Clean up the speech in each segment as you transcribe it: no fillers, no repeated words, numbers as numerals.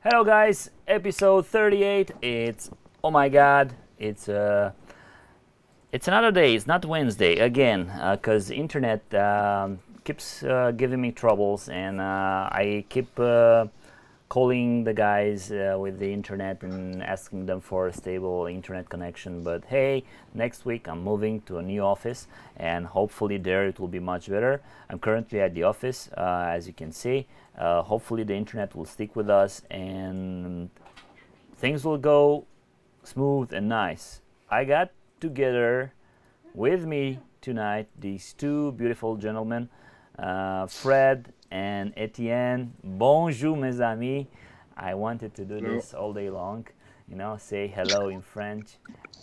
Hello guys, episode 38. It's oh my god, it's another day. It's not Wednesday again, cuz internet keeps giving me troubles and I keep calling the guys with the internet and asking them for a stable internet connection. But hey, next week I'm moving to a new office and hopefully there it will be much better. I'm currently at the office, as you can see. Hopefully the internet will stick with us and things will go smooth and nice. I got together with me tonight these two beautiful gentlemen, Fred and Etienne. Bonjour, mes amis. I wanted to do Hello. this all day long, say hello in French.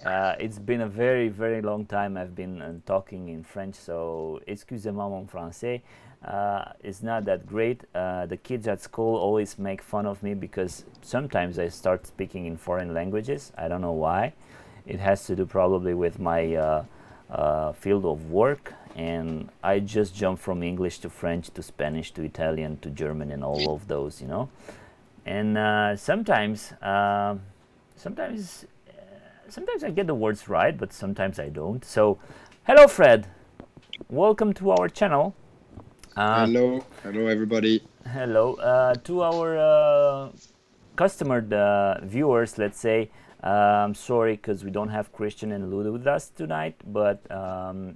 It's been a very, very long time I've been talking in French, so excusez-moi mon français. It's not that great. The kids at school always make fun of me because sometimes I start speaking in foreign languages. I don't know why. It has to do probably with my field of work, and I just jump from English to French to Spanish to Italian to German and all of those. And sometimes I get the words right, but sometimes I don't. So, hello, Fred. Welcome to our channel. Hello, everybody. Hello to our customer viewers. Let's say, sorry because we don't have Christian and Ludo with us tonight, but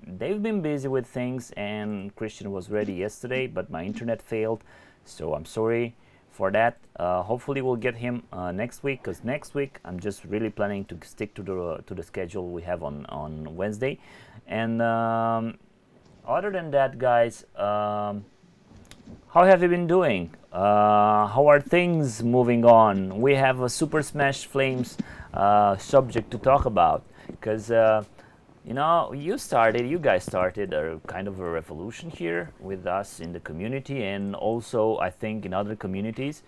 they've been busy with things, and Christian was ready yesterday, but my internet failed, so I'm sorry for that. Hopefully we'll get him next week, because next week I'm just really planning to stick to the schedule we have on Wednesday. And other than that, guys, how have you been doing? How are things moving on? We have a Super Smash Flames subject to talk about, because you guys started a kind of a revolution here with us in the community, and also I think in other communities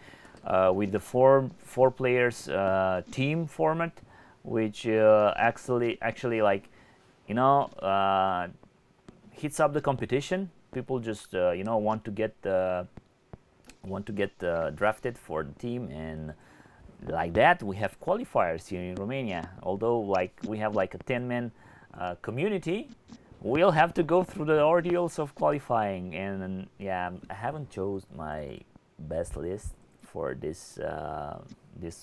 with the four players team format, which actually like you know uh, hits up the competition. People just want to get drafted for the team, and like that we have qualifiers here in Romania. Although like we have like a 10-man community, we'll have to go through the ordeals of qualifying. And yeah, I haven't chose my best list for this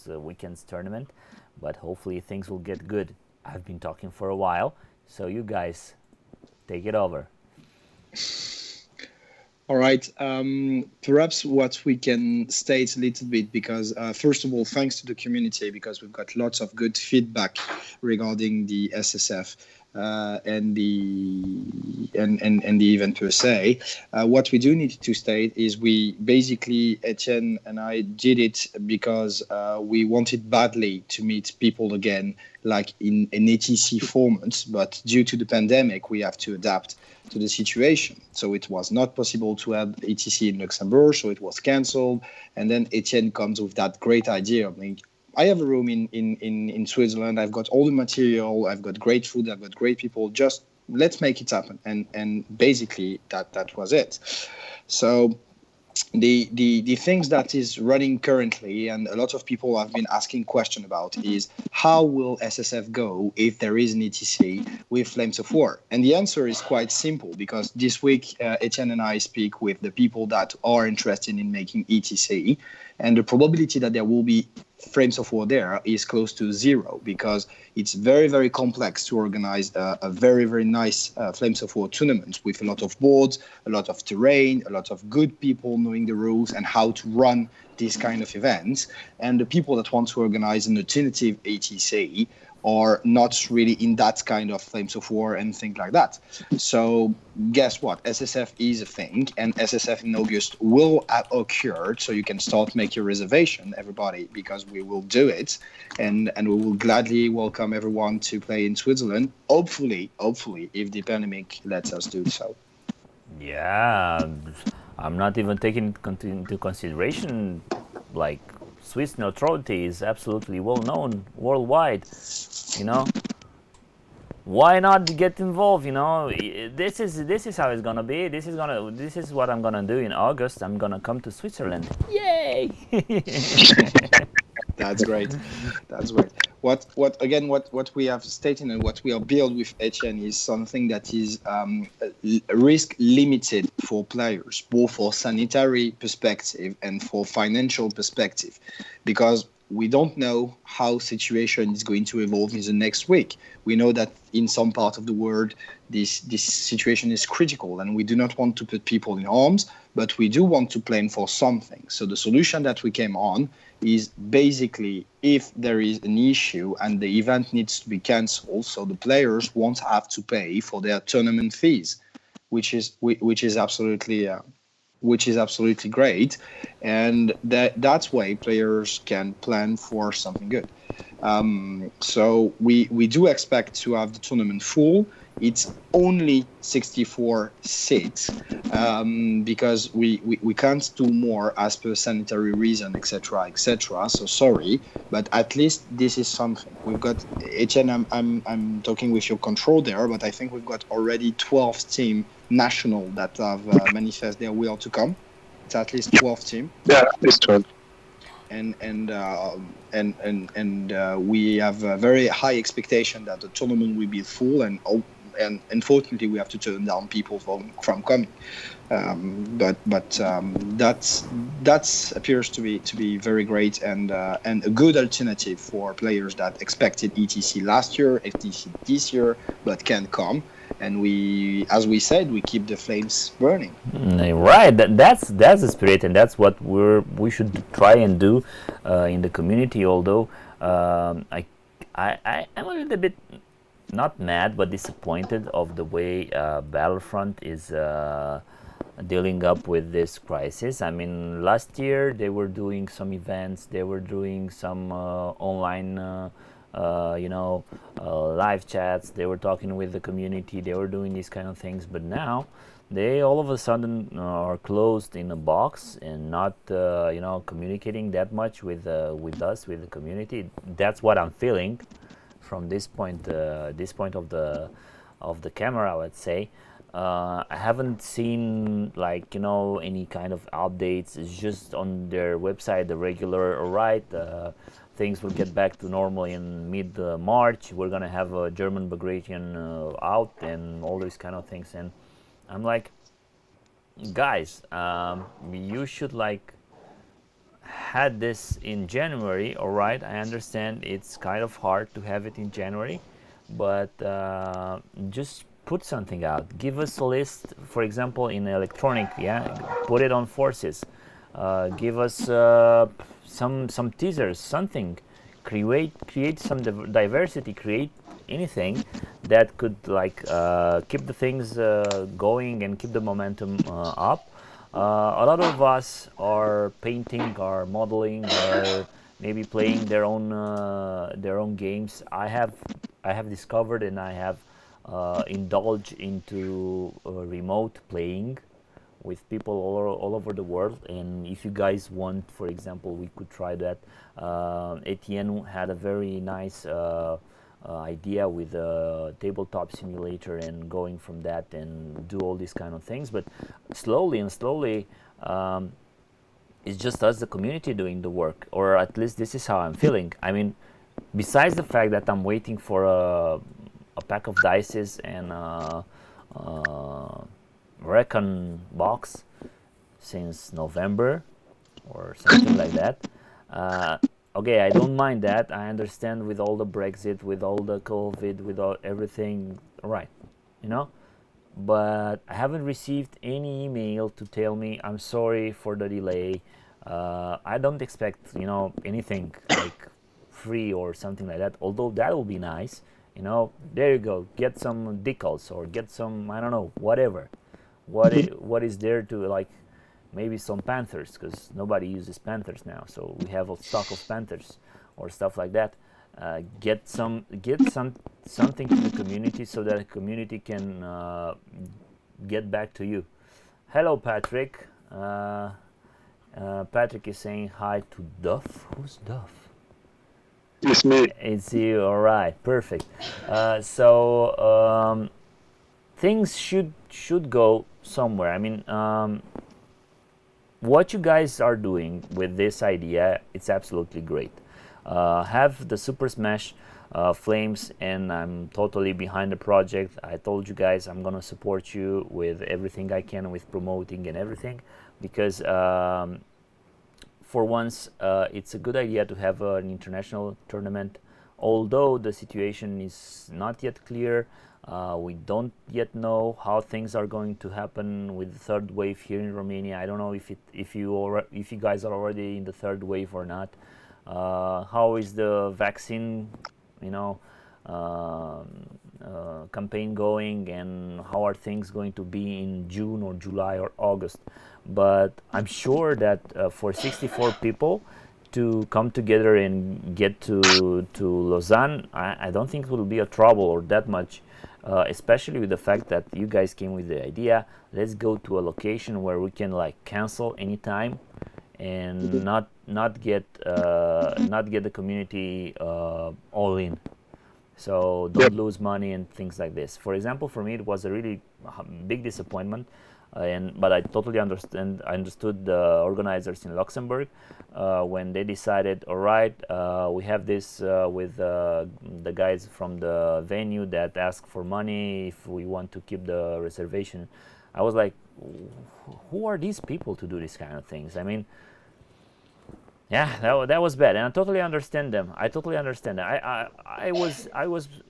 weekend's tournament, but hopefully things will get good. I've been talking for a while, so you guys take it over. All right. Perhaps what we can state a little bit, because first of all, thanks to the community, because we've got lots of good feedback regarding the SSF and the event per se. What we do need to state is we basically, Etienne and I did it because we wanted badly to meet people again, like in an ETC format, but due to the pandemic, we have to adapt to the situation. So it was not possible to have ETC in Luxembourg, so it was cancelled. And then Etienne comes with that great idea of like, I have a room in Switzerland, I've got all the material, I've got great food, I've got great people, just let's make it happen. And basically that was it. So the things that is running currently, and a lot of people have been asking question about, is how will SSF go if there is an ETC with Flames of War? And the answer is quite simple, because this week Etienne and I speak with the people that are interested in making ETC, and the probability that there will be Flames of War there is close to zero, because it's very, very complex to organize a very, very nice Flames of War tournament with a lot of boards, a lot of terrain, a lot of good people knowing the rules and how to run these kind of events. And the people that want to organize an alternative ATC are not really in that kind of Flames of War and things like that. So guess what? SSF is a thing, and SSF in August will occur. So you can start make your reservation, everybody, because we will do it, and we will gladly welcome everyone to play in Switzerland. Hopefully, if the pandemic lets us do so. Yeah, I'm not even taking into consideration like Swiss neutrality is absolutely well known worldwide. You know, why not get involved? This is how it's gonna be. This is what I'm gonna do in August. I'm gonna come to Switzerland. Yay! That's great. That's great. What again? What we have stated and what we are built with Etienne is something that is risk limited for players, both for sanitary perspective and for financial perspective, because we don't know how situation is going to evolve in the next week. We know that in some part of the world, this situation is critical, and we do not want to put people in harms, but we do want to plan for something. So the solution that we came on is basically if there is an issue and the event needs to be cancelled, so the players won't have to pay for their tournament fees, which is absolutely great, and that's why players can plan for something good. So we do expect to have the tournament full. It's only 64 seats because we can't do more as per sanitary reason, etc., etc. So sorry, but at least this is something. We've got Etienne. I'm talking with your control there, but I think we've got already 12 team national that have manifest their will to come. It's at least 12 team. Yeah, it's 12. And we have a very high expectation that the tournament will be full, and unfortunately we have to turn down people from coming. But that appears to be very great and a good alternative for players that expected ETC last year, ETC this year, but can't come. And we, as we said, we keep the flames burning. Right. That's the spirit, and that's what we should try and do in the community. Although I'm a little bit not mad but disappointed of the way Battlefront is dealing up with this crisis. I mean, last year they were doing some events, they were doing some online live chats, they were talking with the community, they were doing these kind of things, but now they all of a sudden are closed in a box and not communicating that much with us, with the community. That's what I'm feeling from this point of the camera, let's say. I haven't seen any kind of updates. It's just on their website the regular, all right, things will get back to normal in mid-March. We're gonna have a German Bagration out and all these kind of things. And I'm like, guys, you should had this in January. All right, I understand it's kind of hard to have it in January, but just put something out. Give us a list, for example, in electronic. Yeah, put it on Forces. Give us some teasers, something. Create some diversity. Create anything that could keep the things going and keep the momentum up. A lot of us are painting, are modeling, are maybe playing their own games. I have discovered and I have indulged into remote playing with people all over the world. And if you guys want, for example, we could try that. Etienne had a very nice idea with a tabletop simulator and going from that and do all these kind of things. But slowly, it's just us, the community, doing the work, or at least this is how I'm feeling. I mean, besides the fact that I'm waiting for a pack of dices and Recon box since November or something like that. Okay, I don't mind that. I understand with all the Brexit, with all the COVID, with all everything, right? But I haven't received any email to tell me I'm sorry for the delay. I don't expect anything like free or something like that. Although that will be nice. There you go. Get some decals or get some, I don't know, whatever. What is there to maybe some Panthers, because nobody uses Panthers now, so we have a stock of Panthers or stuff like that. Get something to the community so that the community can get back to you. Hello, Patrick. Patrick is saying hi to Duff. Who's Duff? It's me. It's you. All right, perfect. So things should go somewhere. I mean, what you guys are doing with this idea, it's absolutely great. Have the Super Smash Flames, and I'm totally behind the project. I told you guys I'm gonna support you with everything I can with promoting and everything, because for once, it's a good idea to have an international tournament. Although the situation is not yet clear, we don't yet know how things are going to happen with the third wave here in Romania. I don't know if you guys are already in the third wave or not. How is the vaccine, you know, campaign going, and how are things going to be in June or July or August? But I'm sure that for 64 people to come together and get to Lausanne, I don't think it will be a trouble or that much, especially with the fact that you guys came with the idea. Let's go to a location where we can like cancel anytime and not get the community all in. So don't Yep. lose money and things like this. For example, for me, it was a really big disappointment, and but I totally understand. I understood the organizers in Luxembourg when they decided, all right, we have this with the guys from the venue that ask for money if we want to keep the reservation. I was like, who are these people to do these kind of things? I mean, yeah, that was bad, and I totally understand them. I totally understand. I was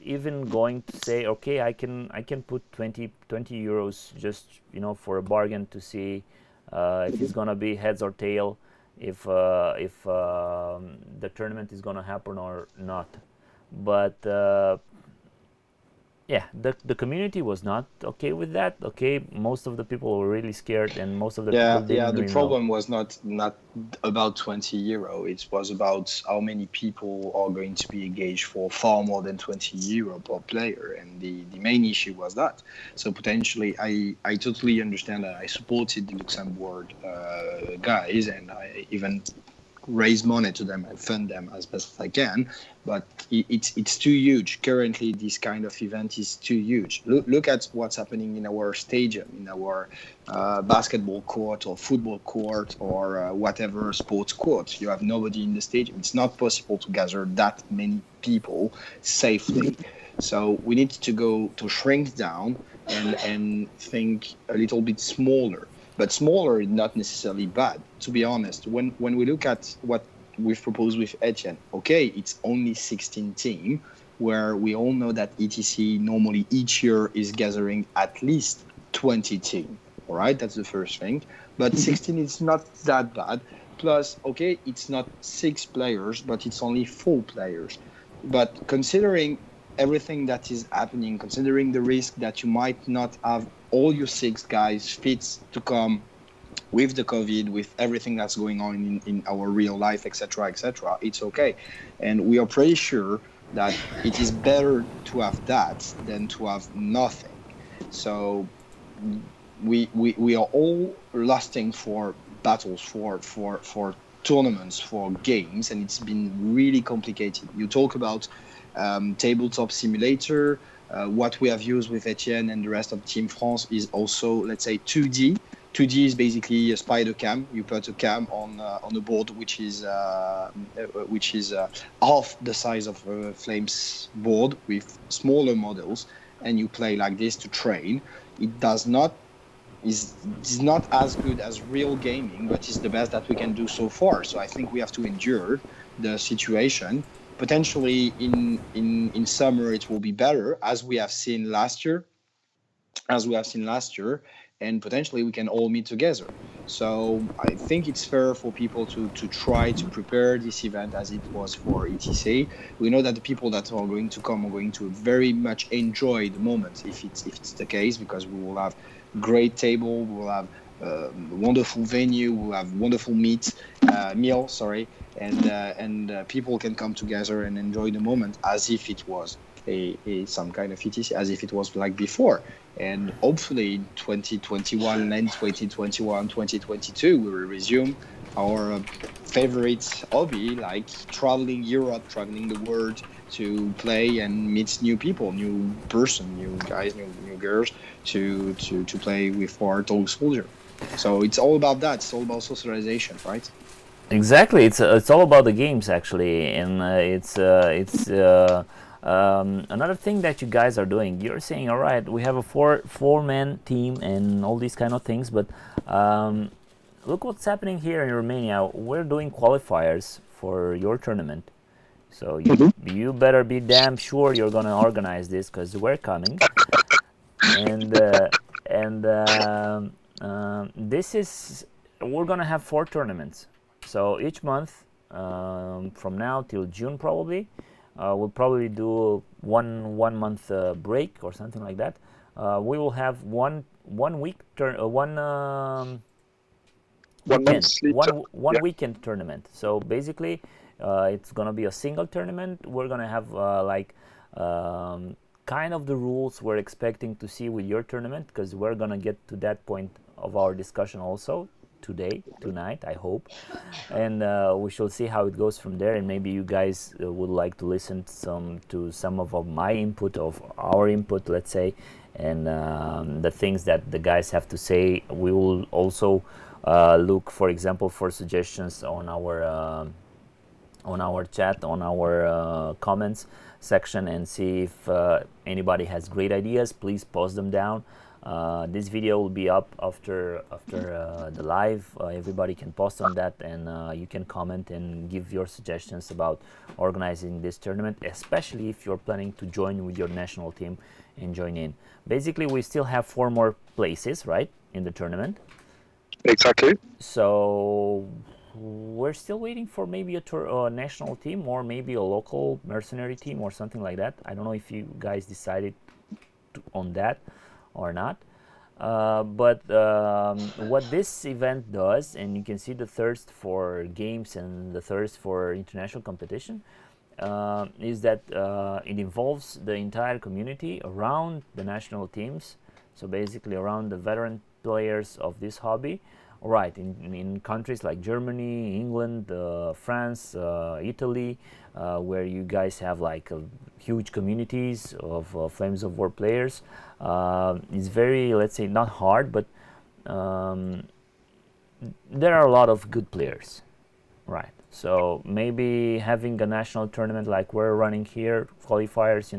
even going to say, okay, I can put 20 euros just for a bargain to see if it's gonna be heads or tail, if the tournament is gonna happen or not. But yeah, the community was not okay with that. Okay, most of the people were really scared, and most of the people Yeah, yeah. didn't The really know. problem was not about 20 euro. It was about how many people are going to be engaged for far more than 20 euro per player, and the main issue was that. So potentially, I totally understand that. I supported the Luxembourg guys, and I even raise money to them and fund them as best as I can. But it's too huge. Currently, this kind of event is too huge. Look at what's happening in our stadium, in our basketball court or football court or whatever sports court. You have nobody in the stadium. It's not possible to gather that many people safely. So we need to go to shrink down and think a little bit smaller. But smaller is not necessarily bad, to be honest. When we look at what we've proposed with Etienne, okay, it's only 16 team, where we all know that ETC normally each year is gathering at least 20 team. All right, that's the first thing. But 16 is not that bad. Plus, okay, it's not 6 players, but it's only 4 players. But considering everything that is happening, considering the risk that you might not have all your 6 guys fit to come with the COVID, with everything that's going on in our real life, etc., it's okay. And we are pretty sure that it is better to have that than to have nothing. So we are all lusting for battles, for tournaments, for games, and it's been really complicated. You talk about tabletop simulator. What we have used with Etienne and the rest of Team France is also, let's say, 2D. 2D is basically a spider cam. You put a cam on a board which is half the size of a Flames board with smaller models, and you play like this to train. It does not is not as good as real gaming, but it's the best that we can do so far. So I think we have to endure the situation. Potentially in summer it will be better, as we have seen last year, and potentially we can all meet together. So I think it's fair for people to try to prepare this event as it was for ETC. We know that the people that are going to come are going to very much enjoy the moment if it's the case, because we will have great table, we will have wonderful venue, we'll have wonderful meal, and people can come together and enjoy the moment as if it was some kind of ETC, as if it was like before. And hopefully in 2021 and 2022 we will resume our favorite hobby, like traveling Europe, traveling the world to play and meet new people, new person, new guys, new girls to play with our dog soldier. So it's all about that. It's all about socialization, right? Exactly, it's all about the games actually, and it's another thing that you guys are doing. You're saying, all right, we have a four man team and all these kind of things, but um, look what's happening here in Romania. We're doing qualifiers for your tournament, so you better be damn sure you're gonna organize this because we're coming, and this is we're gonna have 4 tournaments. So each month, from now till June probably, we'll probably do one month break or something like that. We will have one week one One month weekend sleep. one Yeah. weekend tournament. So basically, it's gonna be a single tournament. We're gonna have kind of the rules we're expecting to see with your tournament, because we're gonna get to that point of our discussion also tonight, I hope, and we shall see how it goes from there. And maybe you guys would like to listen to some of my input, of our input, let's say, and the things that the guys have to say. We will also look, for example, for suggestions on our chat, on our comments section, and see if anybody has great ideas. Please post them down. This video will be up after the live. Everybody can post on that, and you can comment and give your suggestions about organizing this tournament, especially if you're planning to join with your national team and join in. Basically, we still have 4 more places, right, in the tournament. Exactly. So we're still waiting for maybe a national team, or maybe a local mercenary team or something like that. I don't know if you guys decided on that or not. But what this event does, and you can see the thirst for games and the thirst for international competition, is that it involves the entire community around the national teams. So basically, around the veteran players of this hobby. All right, in countries like Germany, England, France, Italy, where you guys have like huge communities of Flames of War players. It's very, let's say, not hard, but there are a lot of good players, right? So maybe having a national tournament like we're running here, qualifiers,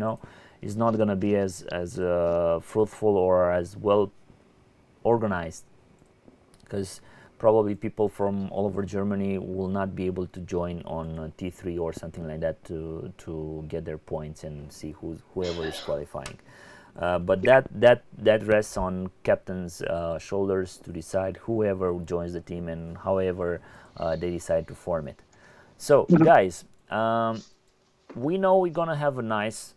is not gonna be as fruitful or as well organized, because probably people from all over Germany will not be able to join on T3 or something like that to get their points and see whoever is qualifying. But that rests on captain's shoulders to decide whoever joins the team and however they decide to form it. So guys, we know we're gonna have a nice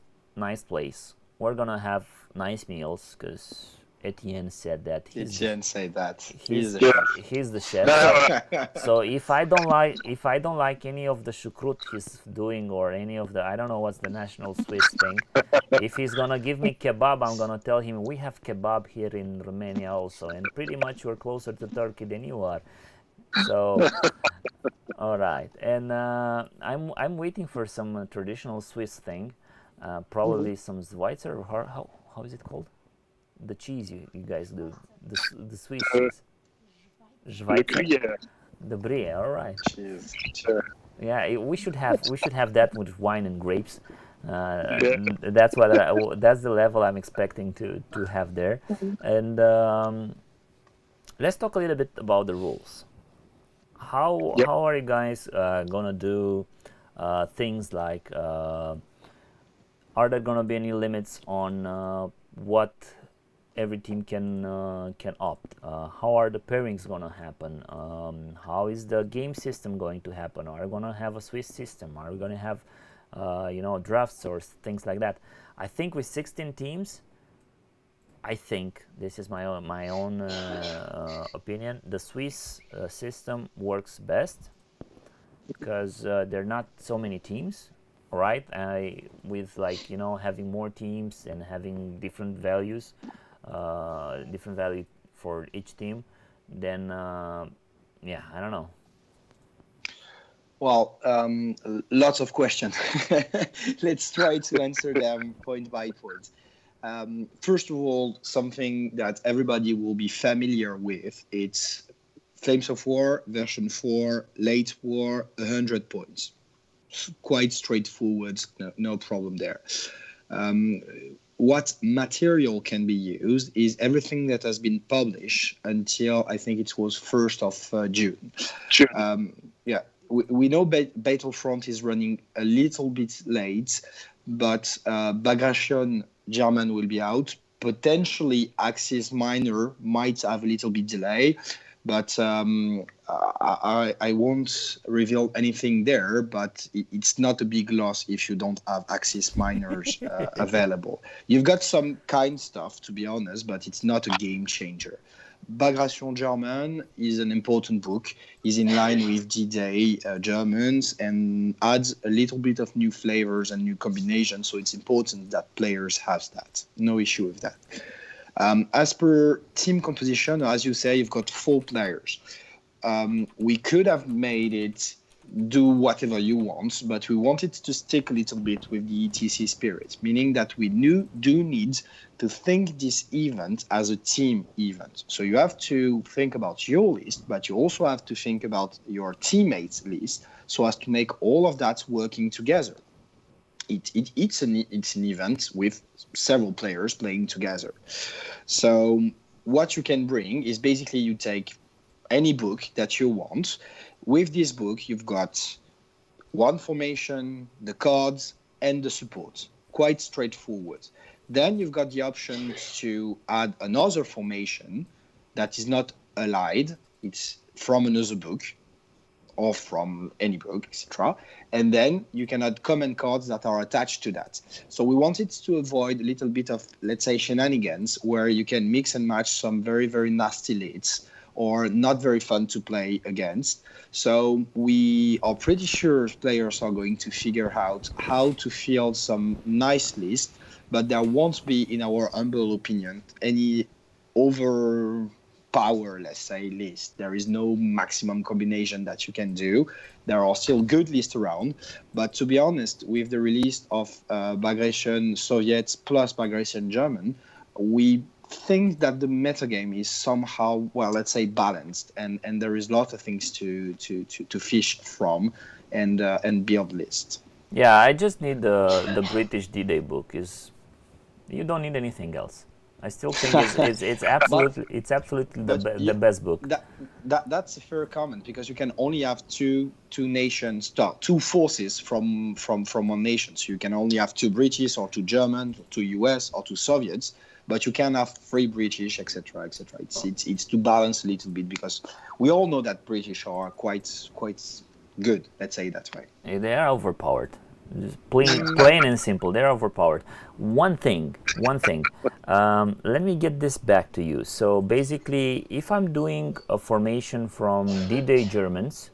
place. We're gonna have nice meals because Etienne said that Etienne say that. he's the he's the chef. No, So if I don't like any of the shukrut he's doing, or any of the, I don't know what's the national Swiss thing. If he's gonna give me kebab, I'm gonna tell him we have kebab here in Romania also, and pretty much we're closer to Turkey than you are. So all right, and I'm waiting for some traditional Swiss thing, probably some Schweizer, or how is it called? The cheese you guys do, the Swiss uh, cheese. Le Schweizer, Gruyere. the brie. All right. cheese. Sure. Yeah, we should have that with wine and grapes. Yeah. That's the level I'm expecting to have there. And let's talk a little bit about the rules. How Yep. how are you guys gonna do things like? Are there gonna be any limits on what every team can opt? How are the pairings gonna happen? How is the game system going to happen? Are we gonna have a Swiss system? Are we gonna have drafts or things like that? I think with 16 teams, I think this is my own opinion. The Swiss system works best because there are not so many teams, right? With like having more teams and having different values, different value for each team. Then yeah, I don't know. Well, lots of questions. Let's try to answer them point by point. First of all, something that everybody will be familiar with, it's Flames of War, version 4, late war, 100 points. Quite straightforward, no problem there. What material can be used is everything that has been published until I think it was 1st of June. Sure. Yeah, we know Battlefront is running a little bit late, but Bagration German will be out. Potentially Axis Minor might have a little bit delay, but I won't reveal anything there, but it's not a big loss if you don't have Axis Minors available. You've got some kind stuff, to be honest, but it's not a game changer. Bagration German is an important book. Is in line with D-Day Germans and adds a little bit of new flavors and new combinations, so it's important that players have that. No issue with that. As per team composition, as you say, you've got 4 players. We could have made it do whatever you want, but we wanted to stick a little bit with the ETC spirit, meaning that we do need to think this event as a team event. So you have to think about your list, but you also have to think about your teammates' list so as to make all of that working together. It's an event with several players playing together. So what you can bring is basically you take any book that you want. With this book, you've got one formation, the cards, and the support. Quite straightforward. Then you've got the option to add another formation that is not allied. It's from another book or from any book, etc. And then you can add command cards that are attached to that. So we wanted to avoid a little bit of, let's say, shenanigans where you can mix and match some very, very nasty leads or not very fun to play against. So we are pretty sure players are going to figure out how to field some nice list, but there won't be, in our humble opinion, any overpower, let's say, list. There is no maximum combination that you can do. There are still good lists around, but to be honest, with the release of Bagration Soviet plus Bagration German, we think that the metagame is somehow, well, let's say, balanced, and there is a lot of things to fish from and build lists. Yeah, I just need the British D-Day book. You don't need anything else. I still think it's absolutely the best book. That's a fair comment, because you can only have two nations, two forces from one nation. So you can only have 2 British or 2 German, 2 US or 2 Soviets. But you can have 3 British, etc., etc. It's to balance a little bit, because we all know that British are quite good. Let's say it that way. They are overpowered. Just plain and simple. They're overpowered. One thing. Let me get this back to you. So basically, if I'm doing a formation from D-Day Germans,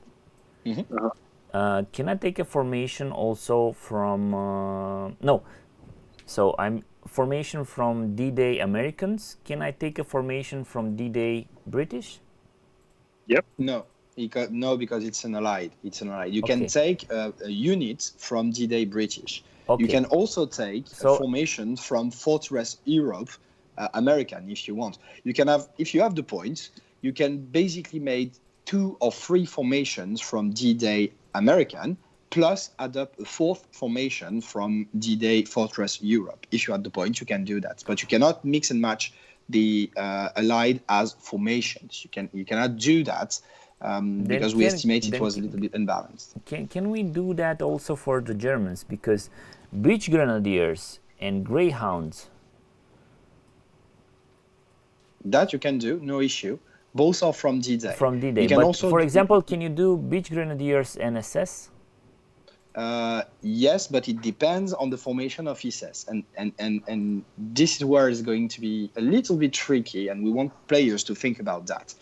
can I take a formation also from no? So I'm formation from D-Day Americans. Can I take a formation from D-Day British? Yep. No, because it's an allied. You can take a unit from D-Day British. Okay. You can also take a formation from Fortress Europe American if you want. You can have, if you have the points, you can basically make 2 or 3 formations from D-Day American, plus add up a 4th formation from D-Day Fortress Europe. If you had the point, you can do that. But you cannot mix and match the Allied as formations. You cannot do that because we estimate it was a little bit unbalanced. Can we do that also for the Germans? Because Breach Grenadiers and Greyhounds... That you can do, no issue. Both are from D-Day. From D-Day. But also, for example, can you do Breach Grenadiers and SS? Yes, but it depends on the formation of SS, and this is where it's going to be a little bit tricky, and we want players to think about that.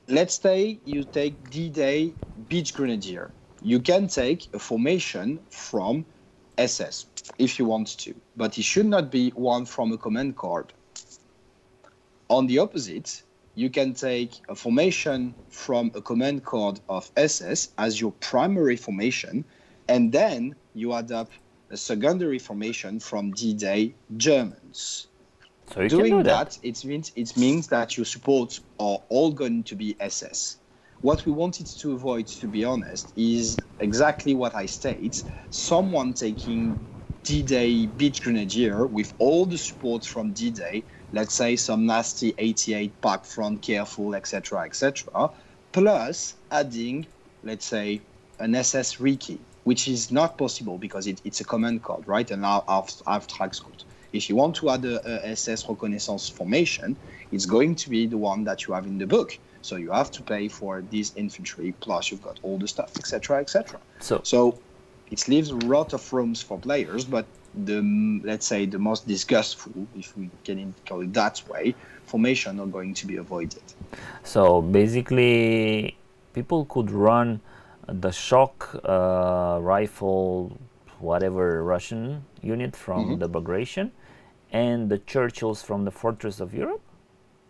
Let's say you take D-Day Beach Grenadier. You can take a formation from SS if you want to, but it should not be one from a command card. On the opposite, you can take a formation from a command code of SS as your primary formation, and then you add up a secondary formation from D-Day Germans. So you Doing can do that. it means that your supports are all going to be SS. What we wanted to avoid, to be honest, is exactly what I state: someone taking D-Day Beach Grenadier with all the supports from D-Day, let's say some nasty 88 pack front, careful, etc., plus adding, let's say, an SS Reiki, which is not possible because it's a command code, right? And I've track code. If you want to add a SS Reconnaissance formation, it's going to be the one that you have in the book. So you have to pay for this infantry, plus you've got all the stuff, etc., etc. So it leaves a lot of rooms for players, but let's say the most disgustful, if we can call it that way, formation are going to be avoided. So basically, people could run the shock rifle, whatever Russian unit from the Bagration, and the Churchills from the Fortress of Europe.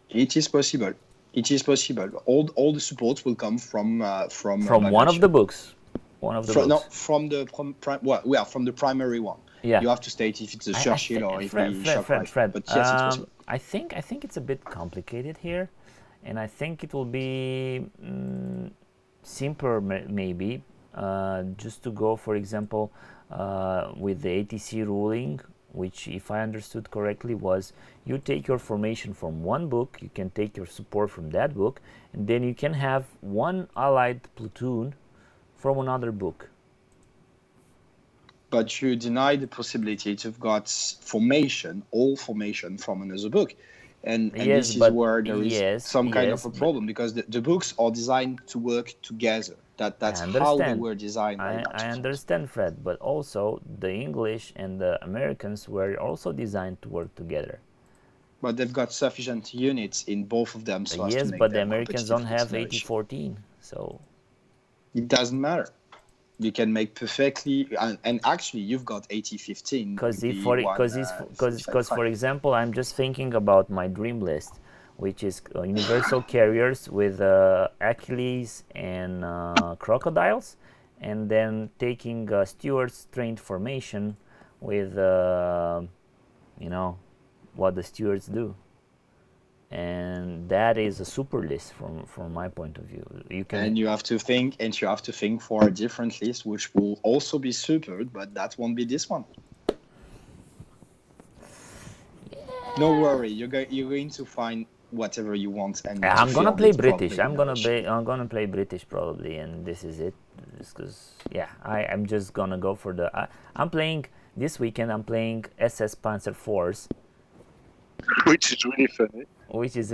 It is possible. It is possible. All the supports will come from one of the books. One of the books. No, from the primary one. Yeah. You have to state if it's a Churchill or if it's shock rifle. Fred, but yes, it's possible. I think it's a bit complicated here, and I think it will be simpler maybe just to go, for example, with the ATC ruling, which, if I understood correctly, was you take your formation from one book, you can take your support from that book, and then you can have one allied platoon from another book. But you deny the possibility to have got all formation from another book. And Yes, this is but where there is some kind of a but problem, because the books are designed to work together. That's how they were designed. I understand, Fred, but also the English and the Americans were also designed to work together. But they've got sufficient units in both of them. So Yes, but the Americans don't have 8014, so it doesn't matter. You can make perfectly, and actually you've got 8015. Because for example, I'm just thinking about my dream list, which is universal carriers with Achilles and crocodiles, and then taking Stewart's trained formation with what the Stewarts do, and that is a super list from my point of view. You have to think for a different list, which will also be super, but that won't be this one. No worry, you're going to find whatever you want, and I'm gonna play British. I'm gonna play British probably, and this is it. Because I'm just gonna go for the. I'm playing this weekend. I'm playing SS Panzer Force, which is really funny. Which is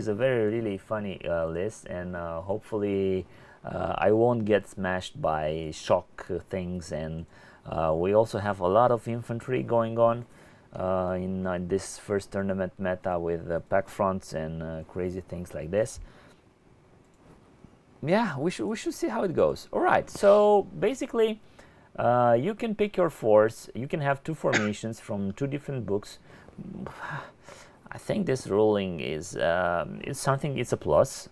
a very really funny list, and hopefully I won't get smashed by shock things. And we also have a lot of infantry going on in this first tournament meta with pack fronts and crazy things like this. Yeah, we should see how it goes. All right, so basically you can pick your force. You can have two formations from two different books. I think this ruling is it's a plus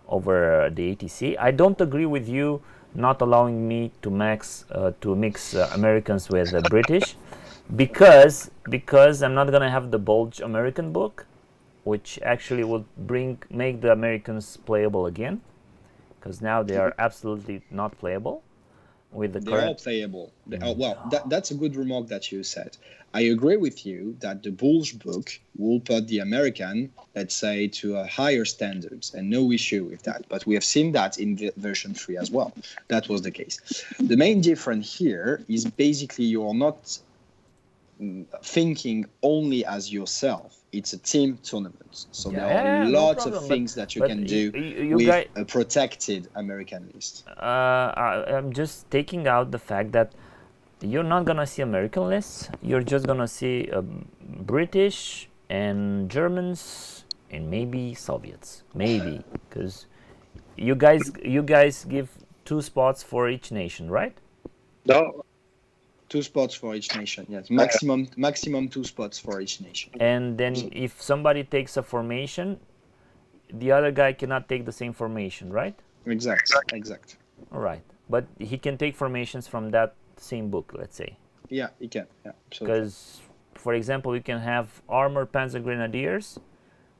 over the ATC. I don't agree with you not allowing me to mix Americans with British, because I'm not gonna have the bulge American book, which actually would make the Americans playable again, because now they are absolutely not playable. They're all playable. That's a good remark that you said. I agree with you that the Bulge book will put the American, let's say, to a higher standards, and no issue with that. But we have seen that in version 3 as well. That was the case. The main difference here is basically you're not thinking only as yourself. It's a team tournament. So there are lots of things that you can do with a protected American list. I'm just taking out the fact that you're not gonna see American lists. You're just gonna see British and Germans and maybe Soviets, maybe, because you guys give 2 spots for each nation, right? No. 2 spots for each nation, yes. Maximum 2 spots for each nation. And then if somebody takes a formation, the other guy cannot take the same formation, right? Exact. All right, but he can take formations from that same book, let's say. Yeah, he can. Yeah, absolutely. Because, for example, you can have armored panzer grenadiers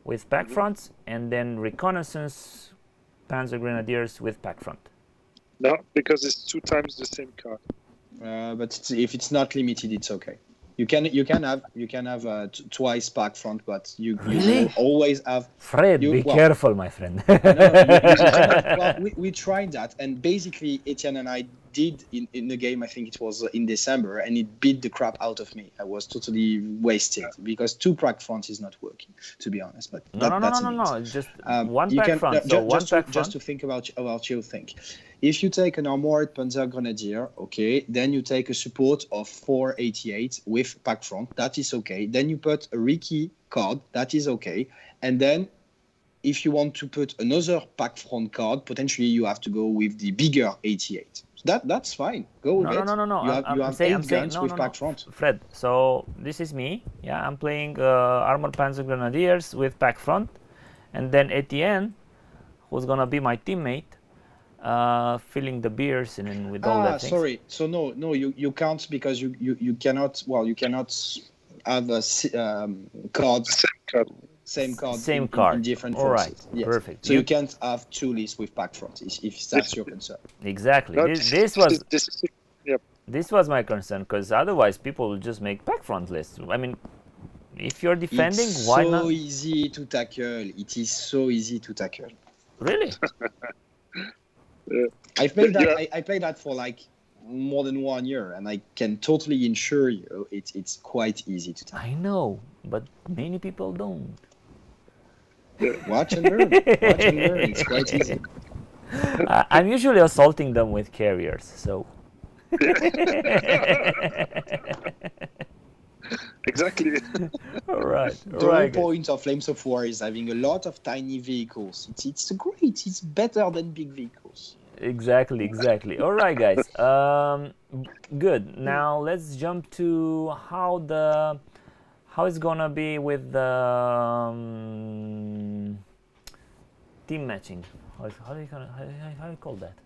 with pack fronts, and then reconnaissance panzer grenadiers with pack front. No, because it's 2 times the same card. But if it's not limited, it's okay. You can have twice pack front, but you will always have. Fred, be careful, my friend. We tried that, and basically Etienne and I did in the game. I think it was in December, and it beat the crap out of me. I was totally wasted because 2 pack fronts is not working, to be honest. But no. Just one pack front. Just to think about your thing. If you take an armored panzer grenadier, okay, then you take a support of 488 with pack front. That is okay. Then you put a Ricky card. That is okay. And then if you want to put another pack front card, potentially you have to go with the bigger 88. That's fine. Go ahead. No. You have 8 guns with pack front. Fred, so this is me. Yeah, I'm playing armored panzer grenadiers with pack front, and then Etienne, who's gonna be my teammate, filling the beers and then with all that things. Sorry. So no, you can't because you cannot. Well, you cannot have a cards. Same card in different forces. All right, yes. Perfect. So you can't have 2 lists with pack front if that's your concern. Exactly. No, This was my concern, because otherwise people will just make pack front lists. I mean, if you're defending, why not? It's so easy to tackle. It is so easy to tackle. Really? I played that for like more than 1 year, and I can totally assure you it's quite easy to tackle. I know, but many people don't. Watch and learn. It's quite easy. I'm usually assaulting them with carriers, so. Exactly. All right. The whole point of Flames of War is having a lot of tiny vehicles. It's great. It's better than big vehicles. Exactly. All right, guys. Good. Now let's jump to how it's gonna be with the team matching. How do you call that?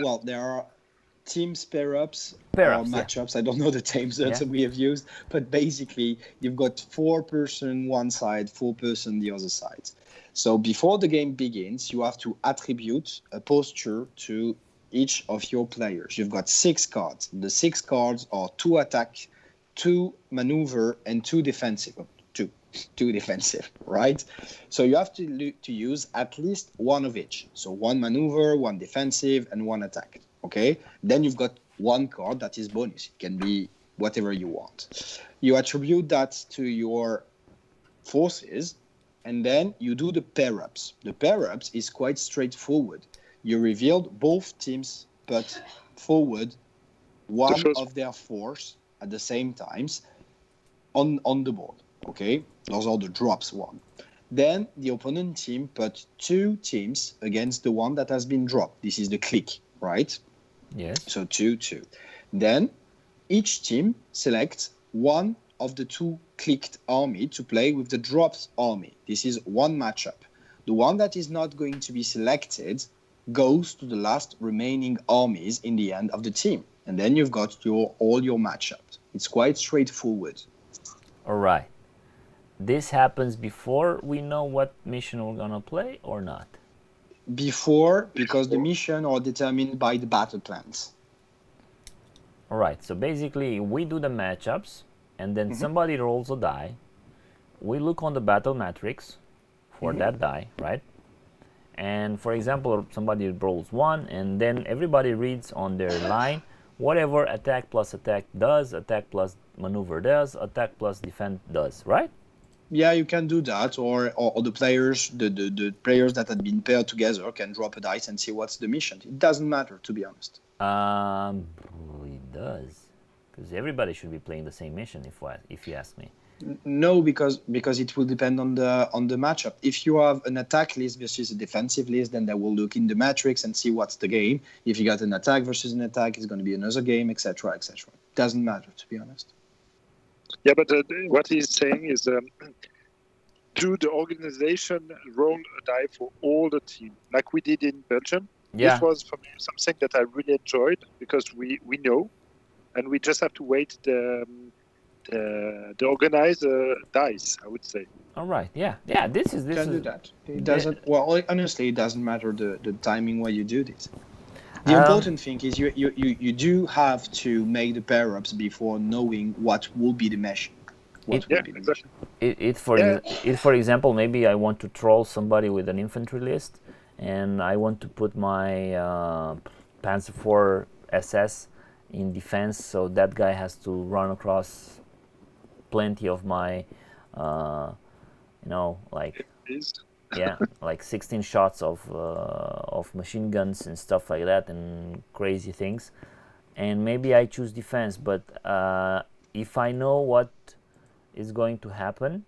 Well, there are teams pair-ups or matchups. Yeah. I don't know the terms that we have used, but basically you've got 4 person one side, 4 person the other side. So before the game begins, you have to attribute a posture to each of your players. You've got 6 cards. The 6 cards are 2 attack, 2 maneuver, and 2 defensive. Two defensive, right? So you have to use at least 1 of each. So 1 maneuver, 1 defensive, and 1 attack. Okay? Then you've got 1 card that is bonus. It can be whatever you want. You attribute that to your forces, and then you do the pair-ups. The pair-ups is quite straightforward. You revealed both teams put forward one of their force at the same times on the board. Okay, those are the drops one. Then the opponent team put 2 teams against the one that has been dropped. This is the click, right? Yes. So 2-2. Then each team selects one of the 2 clicked army to play with the dropped army. This is one matchup. The one that is not going to be selected goes to the last remaining armies in the end of the team. And then you've got all your matchups. It's quite straightforward. All right. This happens before we know what mission we're going to play or not? Before, because the mission are determined by the battle plans. All right. So basically, we do the matchups, and then somebody rolls a die. We look on the battle matrix for that die, right? And for example, somebody rolls 1, and then everybody reads on their line whatever attack plus attack does, attack plus maneuver does, attack plus defend does, right? Yeah, you can do that, or the players, the players that had been paired together can drop a dice and see what's the mission. It doesn't matter, to be honest. It does, because everybody should be playing the same mission. If you ask me. No, because it will depend on the matchup. If you have an attack list versus a defensive list, then they will look in the matrix and see what's the game. If you got an attack versus an attack, it's going to be another game, etc., etc. Doesn't matter, to be honest. Yeah, but what he's saying is do the organization roll a die for all the team, like we did in Belgium. Yeah. This was for me something that I really enjoyed because we know, and we just have to wait the organizer dice, I would say. All right. Yeah. Yeah. This You is can do that. It doesn't. Well, honestly, it doesn't matter the timing when you do this. The important thing is you do have to make the pair ups before knowing what will be the mesh. Exactly. For example, maybe I want to troll somebody with an infantry list, and I want to put my Panzer IV SS in defense, so that guy has to run across plenty of my, like 16 shots of machine guns and stuff like that, and crazy things. And maybe I choose defense, but if I know what is going to happen,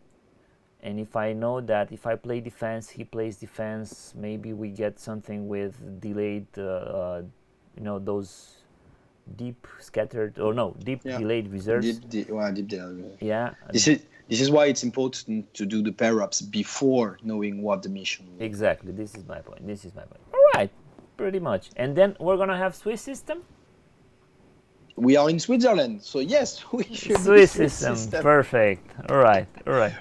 and if I know that if I play defense, he plays defense, maybe we get something with delayed, those deep scattered, delayed reserves. Deep delay. Yeah. This is why it's important to do the pair ups before knowing what the mission will be. Exactly. This is my point. All right. Pretty much. And then we're gonna have Swiss system. We are in Switzerland, so yes, we should. Swiss system. Perfect. All right.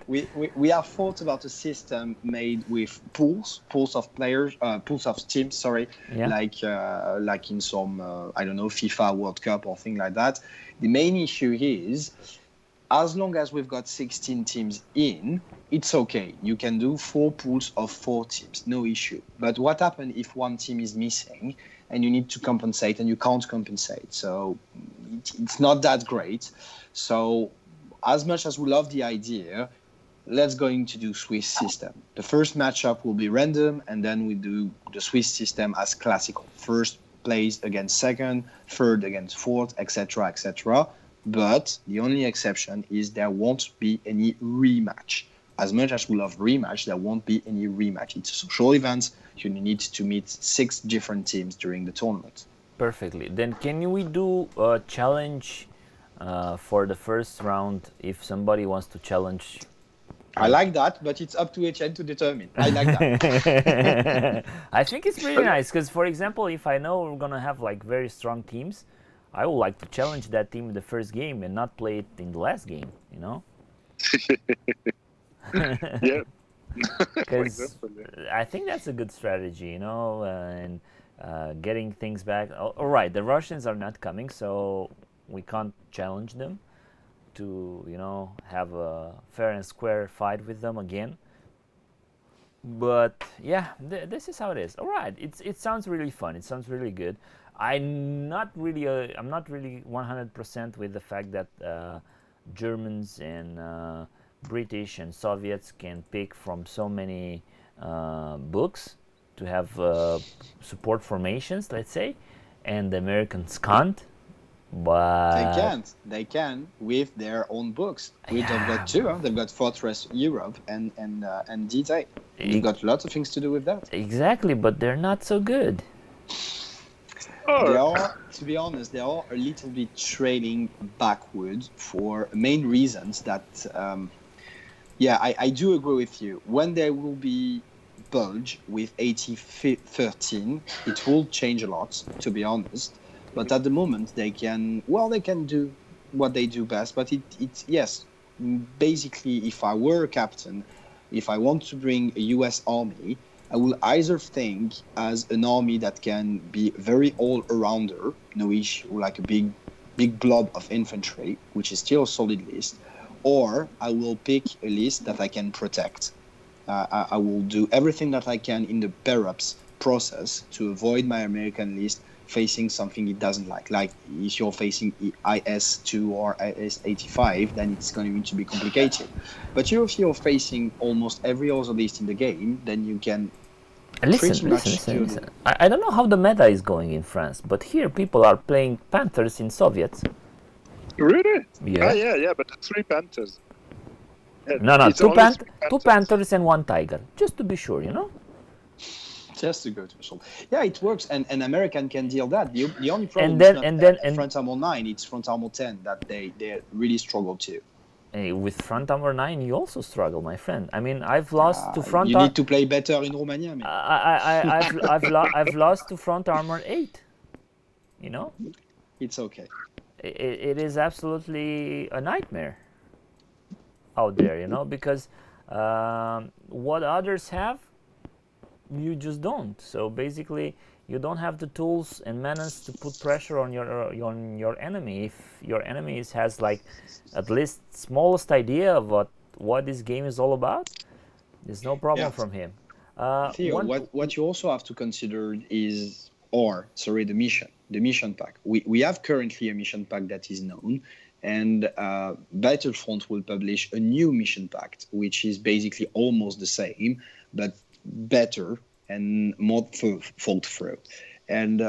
We have thought about a system made with pools of players, pools of teams. Sorry, like in some FIFA World Cup or thing like that. The main issue is, as long as we've got 16 teams in, it's okay. You can do 4 pools of 4 teams, no issue. But what happens if one team is missing and you need to compensate and you can't compensate? So it's not that great. So as much as we love the idea, let's going to do Swiss system. The first matchup will be random, and then we do the Swiss system as classical. First plays against second, third against fourth, etc., etc. But the only exception is there won't be any rematch. As much as we love rematch, there won't be any rematch. It's a social event. You need to meet 6 different teams during the tournament. Perfectly. Then can we do a challenge for the first round if somebody wants to challenge? I like that, but it's up to Etienne to determine. I like that. I think it's really nice because, for example, if I know we're going to have like very strong teams, I would like to challenge that team in the first game and not play it in the last game, Yeah. Because I think that's a good strategy, and getting things back. All right, the Russians are not coming, so we can't challenge them to, have a fair and square fight with them again. But yeah, this is how it is. All right, it sounds really fun. It sounds really good. I'm not really 100% with the fact that Germans and British and Soviets can pick from so many books to have support formations, let's say, and the Americans can't. But they can with their own books. They've got 2. They've got Fortress Europe and D-Day. They've got lots of things to do with that. Exactly, but they're not so good. They are, to be honest, they are a little bit trailing backwards for main reasons that, I do agree with you. When there will be bulge with 80-13, it will change a lot, to be honest. But at the moment, they can do what they do best. But yes, basically, if I were a captain, if I want to bring a US army, I will either think as an army that can be very all-arounder, no issue, like a big blob of infantry, which is still a solid list, or I will pick a list that I can protect. I will do everything that I can in the pair-ups process to avoid my American list facing something it doesn't like. Like if you're facing IS-2 or IS-85, then it's going to be complicated. But if you're facing almost every other list in the game, then you can Listen. I don't know how the meta is going in France, but here people are playing Panthers in Soviets. Really? Yeah. Yeah, but 3 Panthers. No, 2 Panthers and 1 Tiger, just to be sure, Just to go to assault. Yeah, it works, and American can deal that. The only problem and is not front armor 9, it's front armor 10 that they really struggle to. Hey, with front armor 9, you also struggle, my friend. I mean, I've lost to front You armor. need to play better in Romania, man. I've lost to front armor 8. You know, It's okay. it is absolutely a nightmare out there. You know, because what others have, you just don't. So basically, you don't have the tools and menace to put pressure on your enemy. If your enemy has like at least smallest idea of what this game is all about, there's no problem Yeah. from him. Theo, One, what you also have to consider is, or sorry, the mission pack. We have currently a mission pack that is known, and Battlefront will publish a new mission pack, which is basically almost the same, but better and more thought through. And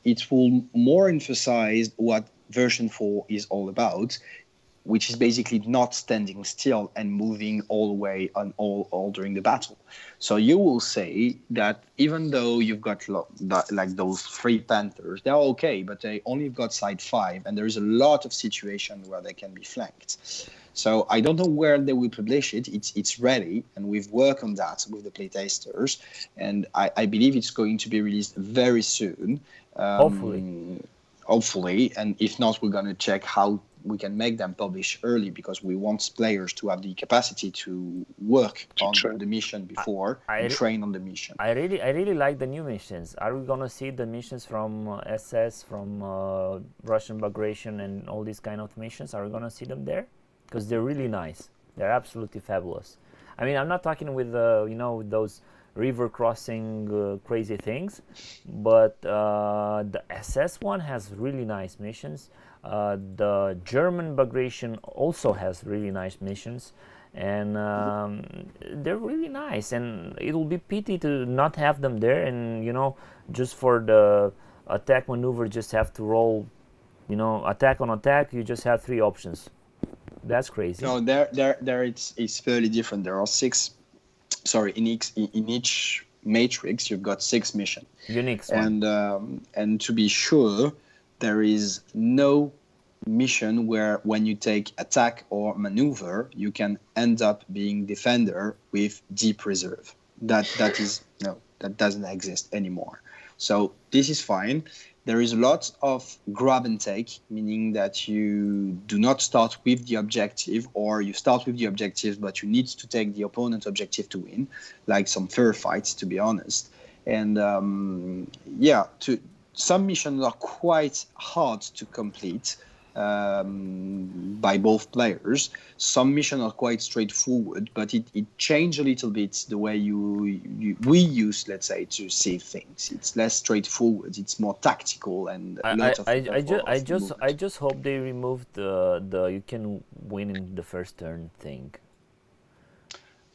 it will more emphasize what version 4 is all about, which is basically not standing still and moving all the way on all during the battle. So you will say that even though you've got like those 3 Panthers, they're okay, but they only got side 5, and there is a lot of situations where they can be flanked. So I don't know where they will publish it. It's ready, and we've worked on that with the playtesters, and I believe it's going to be released very soon. Hopefully, and if not, we're going to check how we can make them publish early, because we want players to have the capacity to work on the mission before and train on the mission. I really like the new missions. Are we gonna see the missions from SS, from Russian Bagration, and all these kind of missions? Are we gonna see them there? Because they're really nice. They're absolutely fabulous. I mean, I'm not talking with those river crossing crazy things, but the SS one has really nice missions. The German Bagration also has really nice missions, and they're really nice, and it'll be pity to not have them there, and just for the attack maneuver just have to roll, attack on attack. You just have 3 options. That's crazy. No, there it's fairly different. There are 6. Sorry, in each matrix you've got 6 missions. Unique. And to be sure, there is no mission where when you take attack or maneuver, you can end up being defender with deep reserve. That doesn't exist anymore. So this is fine. There is a lot of grab and take, meaning that you do not start with the objective, or you start with the objective, but you need to take the opponent's objective to win, like some fair fights, to be honest. And some missions are quite hard to complete by both players. Some missions are quite straightforward, but it changed a little bit the way we use, let's say, to see things. It's less straightforward. It's more tactical and a lot of. I just hope they removed the you can win in the first turn thing.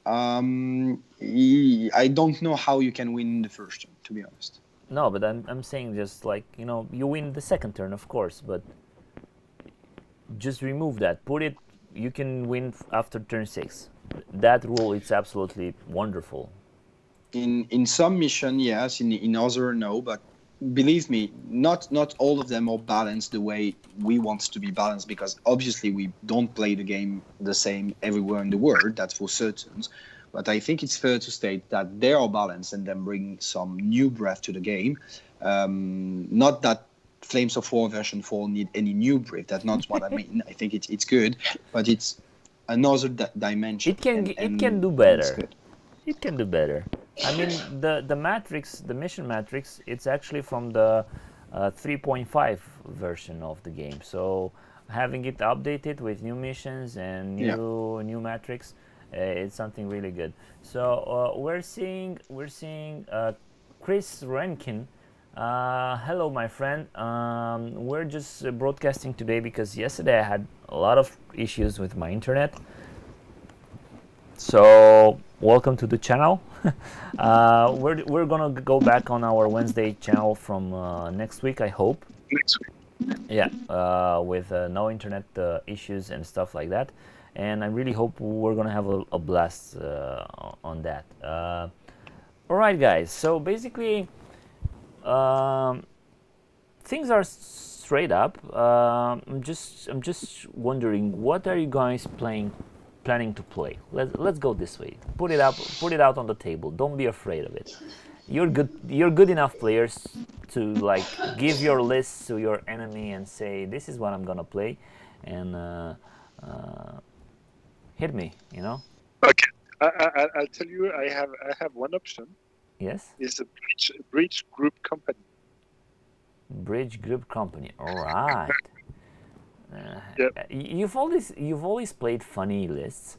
I don't know how you can win in the first turn, to be honest. No, but I'm saying just like you win the second turn, of course, but just remove that. Put it. You can win after turn 6. That rule is absolutely wonderful. In some mission, yes. In other, no. But believe me, not all of them are balanced the way we want to be balanced, because obviously we don't play the game the same everywhere in the world. That's for certain. But I think it's fair to state that they are balanced and then bring some new breath to the game. Not that Flames of War version 4 need any new breath. That's not what I mean. I think it's good, but it's another dimension. It can do better. It can do better. I mean, the matrix, the mission matrix, it's actually from the 3.5 version of the game. So having it updated with new missions and new matrix, it's something really good. So we're seeing Chris Rankin. Hello, my friend. We're just broadcasting today because yesterday I had a lot of issues with my internet. So welcome to the channel. We're gonna go back on our Wednesday channel from next week, I hope. Next week. Yeah, with no internet issues and stuff like that. And I really hope we're gonna have a blast on that. All right, guys. So basically. things are straight up. I'm just wondering, what are you guys planning to play? Let's go this way. Put it out on the table. Don't be afraid of it. You're good enough players to like give your list to your enemy and say, this is what I'm gonna play, and hit me. Okay, I'll tell you. I have one option. Yes. Is a bridge group company. Bridge group company. All right. Yep. You've always played funny lists,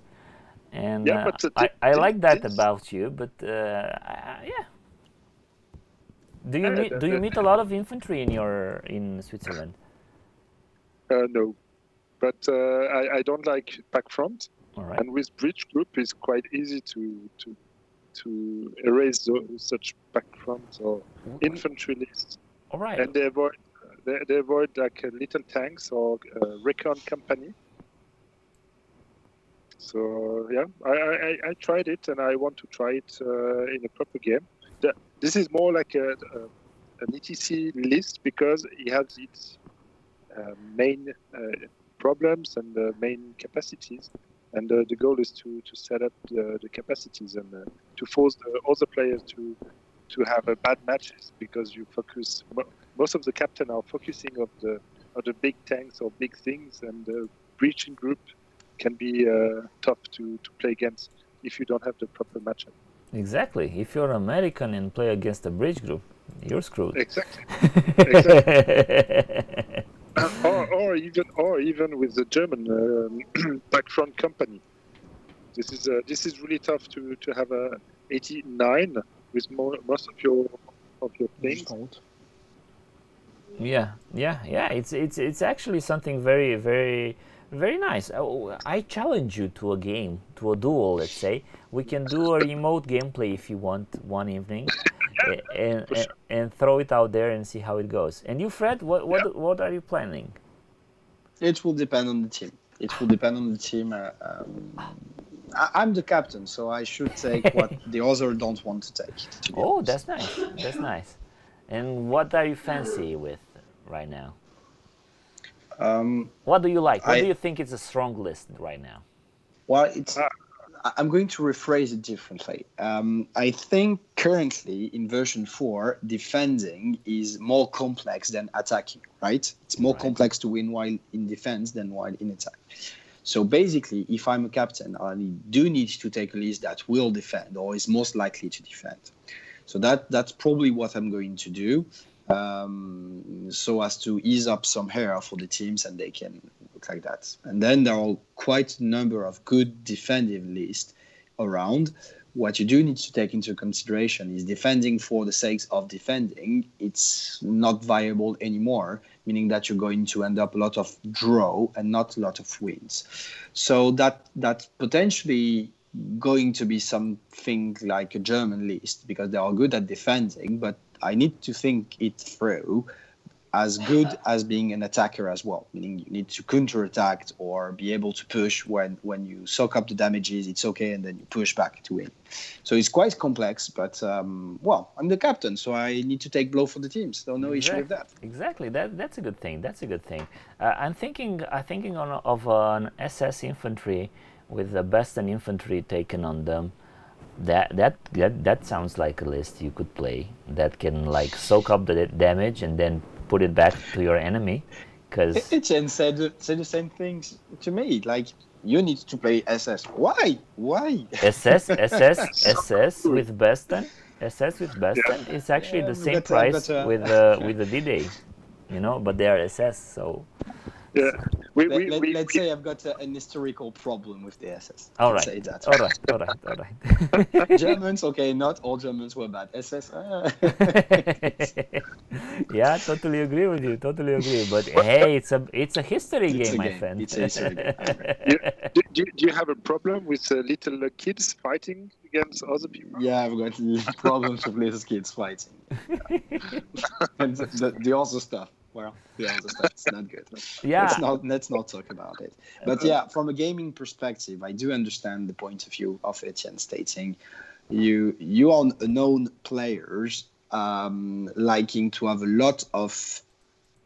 and Yeah, but I like that about you. But yeah. Do you meet a lot of infantry in Switzerland? No, but I don't like back front. All right. And with bridge group, it's quite easy to erase such back front or infantry lists. All right. And they avoid like little tanks or recon company. So yeah, I tried it, and I want to try it in a proper game. This is more like an ETC list because it has its main problems and main capacities, and the goal is to set up the capacities and to force the other players to have bad matches, because you focus. Most of the captain are focusing on the big tanks or big things, and the breaching group can be tough to play against if you don't have the proper matchup. Exactly. If you're American and play against a bridge group, you're screwed. Exactly. or even with the German back front company. This is really tough to have a 89 with most of your things. Yeah. It's actually something very, very, very nice. I challenge you to a game, to a duel. Let's say we can do a remote gameplay if you want one evening, and throw it out there and see how it goes. And you, Fred, what are you planning? It will depend on the team. I'm the captain, so I should take what the other don't want to take. Oh, that's nice. And what are you fancy with right now? What do you like? What do you think is a strong list right now? Well, I'm going to rephrase it differently. I think currently in version 4, defending is more complex than attacking, right? It's more complex to win while in defense than while in attack. So basically, if I'm a captain, I do need to take a list that will defend or is most likely to defend. So that's probably what I'm going to do, so as to ease up some hair for the teams and they can look like that. And then there are quite a number of good defensive lists around. What you do need to take into consideration is defending for the sake of defending. It's not viable anymore, meaning that you're going to end up a lot of draw and not a lot of wins. So that's potentially going to be something like a German list, because they are good at defending, but I need to think it through as good as being an attacker as well, meaning you need to counterattack or be able to push when you soak up the damages, it's okay, and then you push back to win. So it's quite complex, but well, I'm the captain, so I need to take blow for the teams. So no issue with that. Exactly, that's a good thing. I'm thinking of an SS infantry with the best and infantry taken on them. That sounds like a list you could play that can like soak up the damage and then put it back to your enemy. Because Etienne said the same things to me. Like, you need to play SS. Why? SS with Besten. SS with Besten is actually the same price with the D-Day, but they are SS. So yeah, let's say I've got an historical problem with the SS. All right. Say that. All right. Germans, okay, not all Germans were bad. SS. Yeah, totally agree with you. But hey, it's a history game, my friend. It's a history game. Do you have a problem with little kids fighting against other people? Yeah, I've got problems with little kids fighting. And the other stuff. Well, yeah, that's not good. Yeah. Let's not talk about it. But yeah, from a gaming perspective, I do understand the point of view of Etienne stating you are known players liking to have a lot of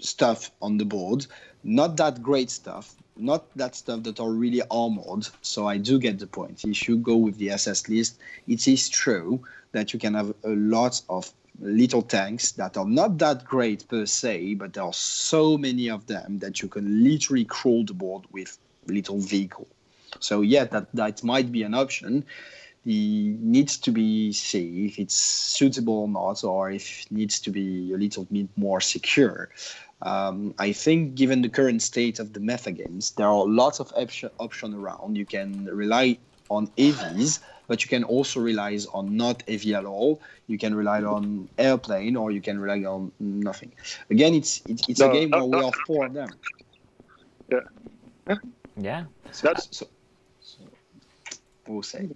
stuff on the board, not that great stuff, not that stuff that are really armored. So I do get the point. If you go with the SS list, it is true that you can have a lot of little tanks that are not that great per se, but there are so many of them that you can literally crawl the board with little vehicle. So yeah, that might be an option. It needs to be see if it's suitable or not, or if it needs to be a little bit more secure. I think given the current state of the meta games, there are lots of options around. You can rely on AVs, but you can also rely on not AV at all. You can rely on airplane, or you can rely on nothing. Again, it's a game where we are four of them. Yeah. So we'll say.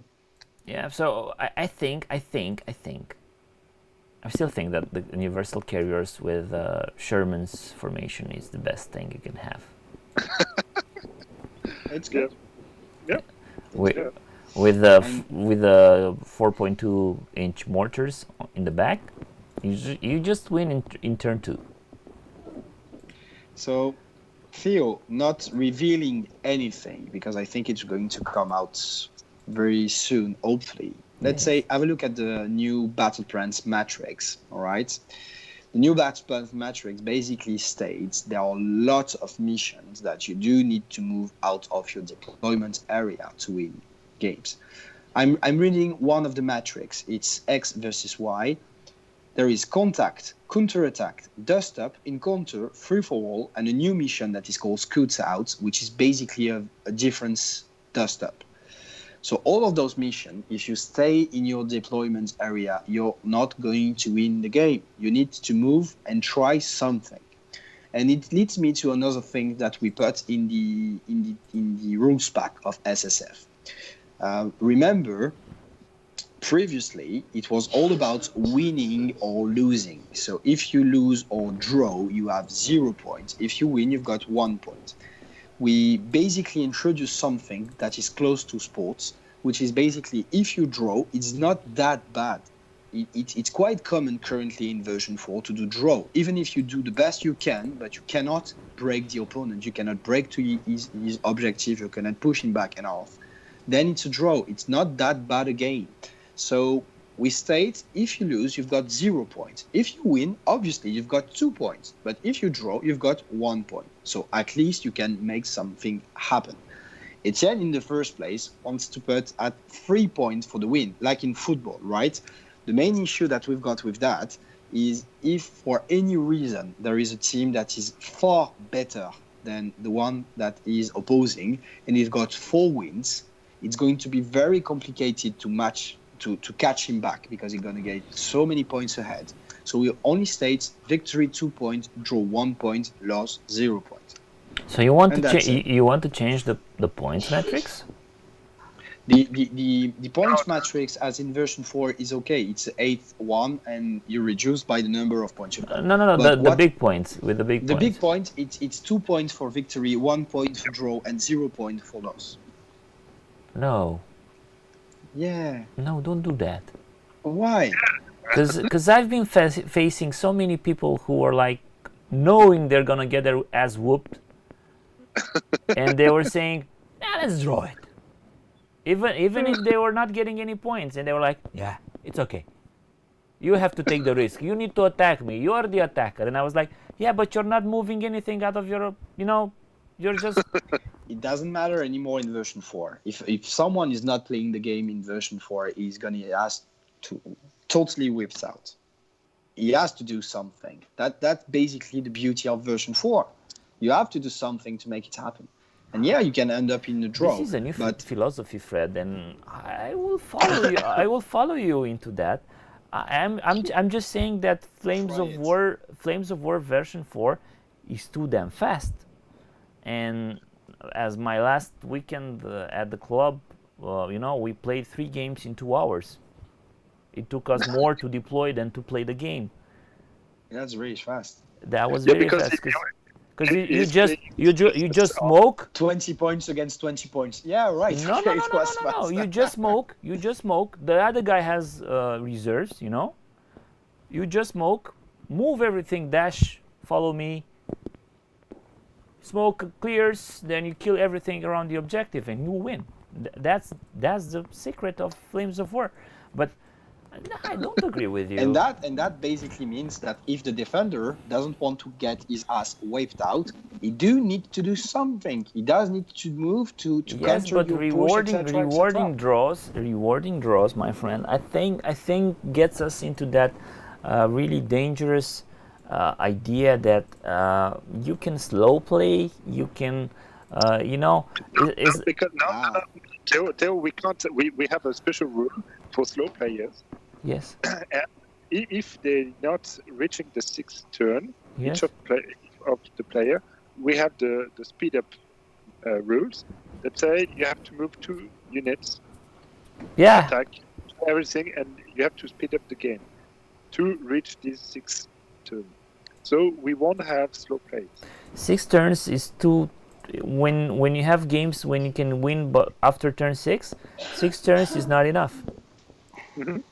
Yeah, so I still think that the universal carriers with Sherman's formation is the best thing you can have. It's good. Yeah. With the 4.2 inch mortars in the back, you just win in turn 2. So, Theo, not revealing anything because I think it's going to come out very soon, hopefully. Let's say have a look at the new Battle Plans matrix, all right? The new Battle Plans matrix basically states there are lots of missions that you do need to move out of your deployment area to win games. I'm reading one of the matrix. It's X versus Y. There is contact, counterattack, dust up, encounter, free for all, and a new mission that is called Scouts Out, which is basically a difference dust up. So all of those missions, if you stay in your deployment area, you're not going to win the game. You need to move and try something. And it leads me to another thing that we put in the rules pack of SSF. Remember, previously it was all about winning or losing. So if you lose or draw, you have 0 points. If you win, you've got 1 point. We basically introduce something that is close to sports, which is basically if you draw, it's not that bad. It's quite common currently in version 4 to do draw, even if you do the best you can, but you cannot break the opponent, you cannot break to his objective, you cannot push him back and off. Then it's a draw. It's not that bad a game. So we state if you lose, you've got 0 points. If you win, obviously you've got 2 points. But if you draw, you've got 1 point. So at least you can make something happen. Etienne, in the first place, wants to put at 3 points for the win, like in football, right? The main issue that we've got with that is if for any reason there is a team that is far better than the one that is opposing, and it's got 4 wins, it's going to be very complicated to match to catch him back because he's going to get so many points ahead. So we only state victory 2 points, draw 1 point, loss 0 points. So you want to change the points matrix? The points matrix as in version 4 is okay. It's 8-1 and you reduce by the number of points you've got. No, the big points with the big points. The big point, it's 2 points for victory, 1 point for draw, and 0 point for loss. No. Yeah. No, don't do that. Why? Because I've been facing so many people who are like knowing they're gonna get their ass whooped, and they were saying, "Nah, let's draw it." Even if they were not getting any points, and they were like, "Yeah, it's okay. You have to take the risk. You need to attack me. You are the attacker." And I was like, "Yeah, but you're not moving anything out of your, you're just." It doesn't matter anymore in version 4. If someone is not playing the game in version 4, he's gonna ask to totally whipped out. He has to do something. That's basically the beauty of version 4. You have to do something to make it happen. And yeah, you can end up in the draw. This is a new philosophy, Fred, and I will follow you. I will follow you into that. I'm just saying that Flames of War version 4 is too damn fast. And as my last weekend at the club, we played 3 games in 2 hours. It took us more to deploy than to play the game. That's really fast. That was very fast because you just smoke 20 points against 20 points. Yeah, right. No. You just smoke. The other guy has reserves. You just smoke, move everything, dash, follow me, smoke clears, then you kill everything around the objective and you win. That's the secret of Flames of War. But I don't agree with you. And that basically means that if the defender doesn't want to get his ass wiped out, he do need to do something. He does need to move to Yes, counter but your rewarding push, etc. rewarding draws, my friend. I think gets us into that really dangerous idea that you can slow play. You can, is Because Theo, we can't. We have a special rule for slow players. yes, And if they're not reaching the sixth turn, yes. each of the player, we have the speed up rules that say you have to move 2 units, Yeah, attack, everything, and you have to speed up the game to reach this sixth turn. So we won't have slow plays. 6 turns is too. When you have games when you can win, but after turn 6 turns is not enough.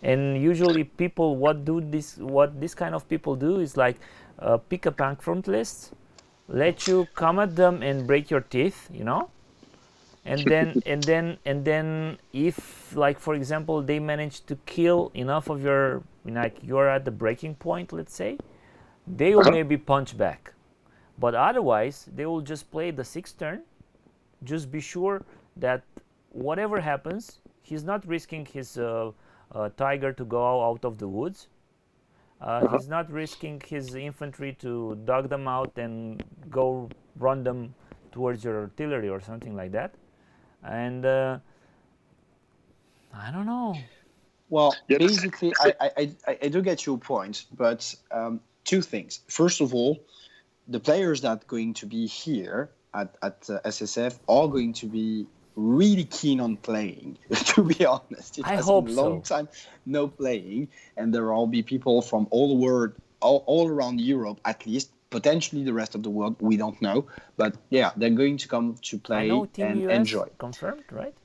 And usually people what this kind of people do is like pick a punk front list, let you come at them and break your teeth, and then if, like, for example, they manage to kill enough of your, like, you're at the breaking point, let's say, they will maybe punch back. But otherwise they will just play the 6th turn, just be sure that whatever happens, he's not risking his tiger to go out of the woods. He's not risking his infantry to dog them out and go run them towards your artillery or something like that. And I don't know. Well, Yeah, basically, I do get your point, but 2 things. First of all, the players that are going to be here at SSF are going to be really keen on playing, to be honest. It I has hope been a long time no playing, and there will be people from all the world, all around Europe, at least, potentially the rest of the world, we don't know. But yeah, they're going to come to I play know Team and US enjoy. confirmed, right?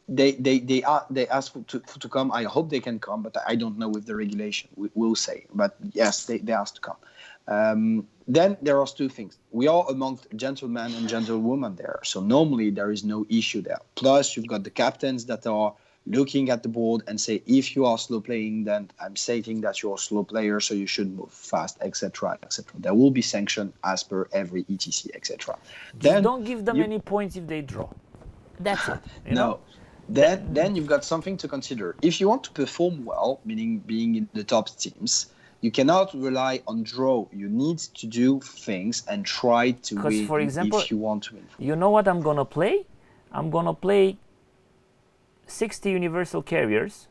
They ask to come. I hope they can come, but I don't know with the regulation. We'll say. But yes, they asked to come. Then there are 2 things. We are amongst gentlemen and gentlewomen there, so normally there is no issue there. Plus, you've got the captains that are looking at the board and say, if you are slow playing, then I'm stating that you're a slow player, so you should move fast, etc., etc. There will be sanction as per every ETC, etc. Just don't give them any points if they draw. That's it. You know? Then you've got something to consider. If you want to perform well, meaning being in the top teams, you cannot rely on draw. You need to do things and try to win, for example, if you want to win. You know what I'm gonna play? I'm gonna play 60 universal carriers.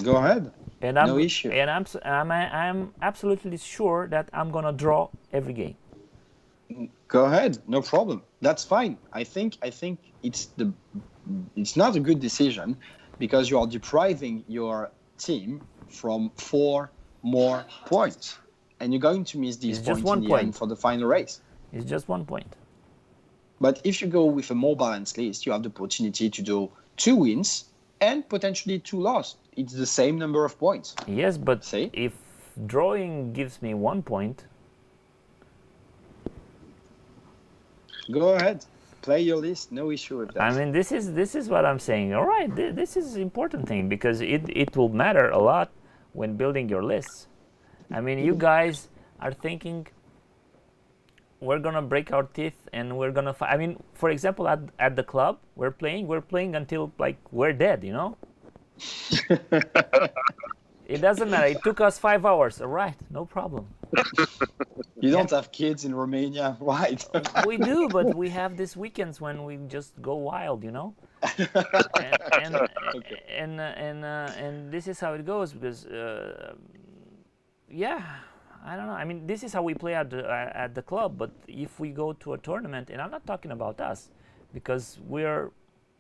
Go ahead. And No issue. And I'm absolutely sure that I'm gonna draw every game. Go ahead. No problem. That's fine. I think it's not a good decision because you are depriving your team from 4 more points, and you're going to miss these It's just points in 1 the end point. for the final race. It's just 1 point. But if you go with a more balanced list, you have the opportunity to do 2 wins and potentially 2 losses. It's the same number of points. Yes, but See? if drawing gives me 1 point, Go ahead, play your list. No issue with that. I mean, this is what I'm saying. All right, this is important thing because it will matter a lot when building your lists. I mean, you guys are thinking we're gonna break our teeth and we're gonna fight. I mean, for example, at the club we're playing until like we're dead. You know. It doesn't matter. It took us 5 hours. All right, no problem. You don't have kids in Romania, right? We do, but we have these weekends when we just go wild, you know. And this is how it goes because, yeah, I don't know. I mean, this is how we play at the club. But if we go to a tournament, and I'm not talking about us, because we're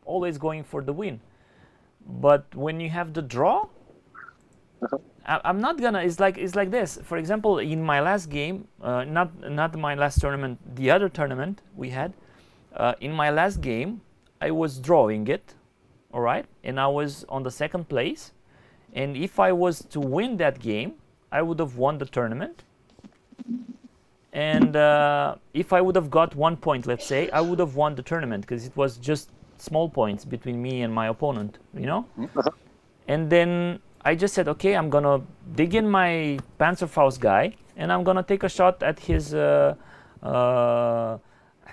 always going for the win. But when you have the draw, I'm not gonna. It's like this. For example, in my last game, not my last tournament, the other tournament we had. In my last game, I was drawing it, all right, and I was on the 2nd place. And if I was to win that game, I would have won the tournament. And if I would have got 1 point, let's say, I would have won the tournament because it was just small points between me and my opponent, you know? And then I just said, okay, I'm going to dig in my Panzerfaust guy and I'm going to take a shot at his, I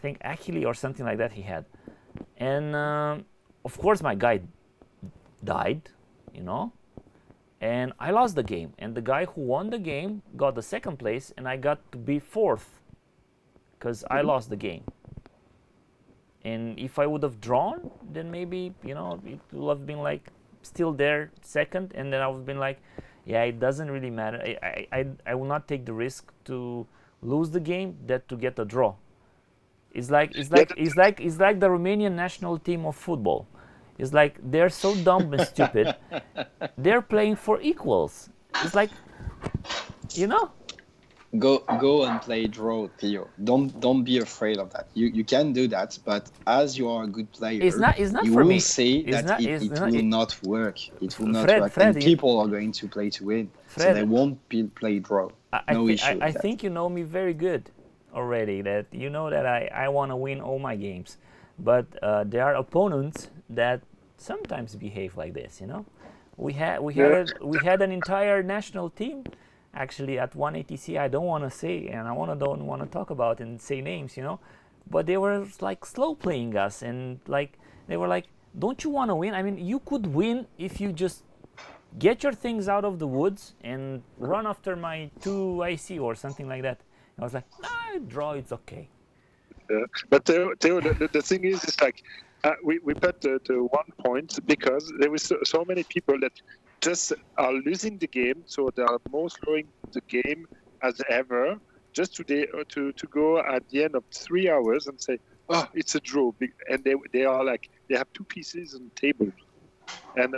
think, Achille or something like that he had. And of course, my guy died, you know? And I lost the game. And the guy who won the game got the second place, and I got to be fourth because I lost the game. And if I would have drawn, then maybe, you know, it would have been like still there second, and then I would have been like, yeah, it doesn't really matter. I will not take the risk to lose the game that to get a draw. It's like the Romanian national team of football. It's like they're so dumb and stupid. They're playing for equals. It's like, you know. Go and play draw, Theo. Don't be afraid of that. You can do that, but as you are a good player, it's not you for will me. say It's that not- it it's will not- not work. It will not Fred, work. Fred, And people are going to play to win, so Fred, they won't play draw. No issue. I think you know me very good already. That you know that I want to win all my games, but there are opponents that sometimes behave like this. You know, we had an entire national team actually at 180C. I don't want to say, and don't want to talk about and say names. You know, but they were like slow playing us, and like they were like, don't you want to win? I mean, you could win if you just get your things out of the woods and run after my 2 IC or something like that. I was like, nah, draw, it's okay. But Theo, the thing is, it's like we put the 1 point because there was so many people that just are losing the game, so they are more slowing the game as ever, just to go at the end of 3 hours and say, oh, it's a draw, and they are like, they have 2 pieces on the table. And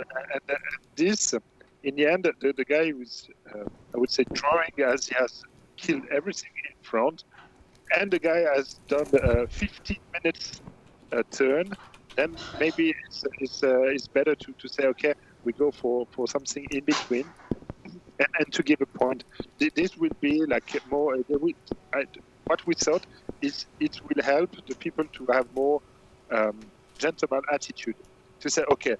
this, in the end, the guy was, I would say, drawing as he has killed everything in front, and the guy has done 15 minutes turn, then maybe it's better to say, okay, we go for something in between, and to give a point. This will be like more, what we thought is it will help the people to have more gentleman attitude, to say, okay,